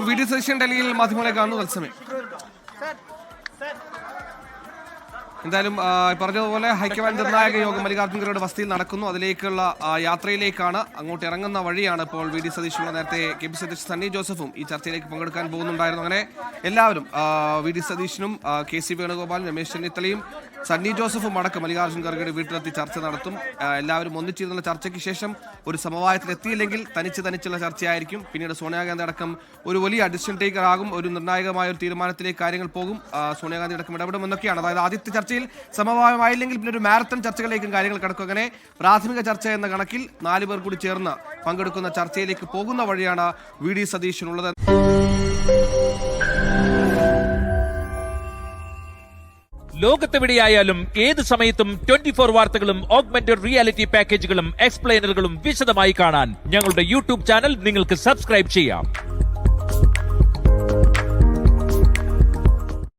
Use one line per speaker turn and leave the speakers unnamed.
V D Satheesan ഡൽഹിയിൽ മാധ്യമങ്ങളെ കാണുന്നു തത്സമയം. എന്തായാലും പറഞ്ഞതുപോലെ ഹൈക്കമാൻഡ് നിർണായക യോഗം മല്ലികാർജ്ജുൻ ഖർഗെയുടെ വസതിയിൽ നടക്കുന്നു. അതിലേക്കുള്ള യാത്രയിലേക്കാണ്, അങ്ങോട്ട് ഇറങ്ങുന്ന വഴിയാണ് ഇപ്പോൾ വി ഡി സതീശനും നേരത്തെ കെ പി സി അധ്യക്ഷൻ സണ്ണി ജോസഫും ഈ ചർച്ചയിലേക്ക് പങ്കെടുക്കാൻ പോകുന്നുണ്ടായിരുന്നു. അങ്ങനെ എല്ലാവരും വി ഡി സതീശനും കെ സി വേണുഗോപാലും രമേശ് ചെന്നിത്തലയും സണ്ണി ജോസഫും അടക്കം മല്ലികാർജ്ജുൻ ഖർഗെയുടെ വീട്ടിലെത്തി ചർച്ച നടത്തും. എല്ലാവരും ഒന്നിച്ചിരുന്നുള്ള ചർച്ചയ്ക്ക് ശേഷം ഒരു സമവായത്തിലെത്തിയില്ലെങ്കിൽ തനിച്ചുള്ള ചർച്ചയായിരിക്കും. പിന്നീട് സോണിയാഗാന്ധി അടക്കം ഒരു വലിയ ഡിസിഷൻ ടേക്കർ ആകും, ഒരു നിർണായകമായ ഒരു തീരുമാനത്തിലേക്ക് കാര്യങ്ങൾ പോകും. സോണിയാഗാന്ധി അടക്കം ഇടപെടുമെന്നൊക്കെയാണ്. അതായത് ആദ്യത്തെ ചർച്ചയിൽ സമവായമായില്ലെങ്കിൽ പിന്നെ ഒരു മാരത്തൺ ചർച്ചകളിലേക്കും കാര്യങ്ങൾ കടക്കും. അങ്ങനെ പ്രാഥമിക ചർച്ച എന്ന കണക്കിൽ 4 പേർ കൂടി ചേർന്ന് പങ്കെടുക്കുന്ന ചർച്ചയിലേക്ക് പോകുന്ന വഴിയാണ് വി ഡി സതീശനുള്ളത്.
ലോകത്തെവിടെയായാലും ഏത് സമയത്തും 24 വാർത്തകളും ഓഗ്മെന്റഡ് റിയാലിറ്റി പാക്കേജുകളും എക്സ്പ്ലെയിനറുകളും വിശദമായി കാണാൻ ഞങ്ങളുടെ യൂട്യൂബ് ചാനൽ നിങ്ങൾക്ക് സബ്സ്ക്രൈബ് ചെയ്യാം.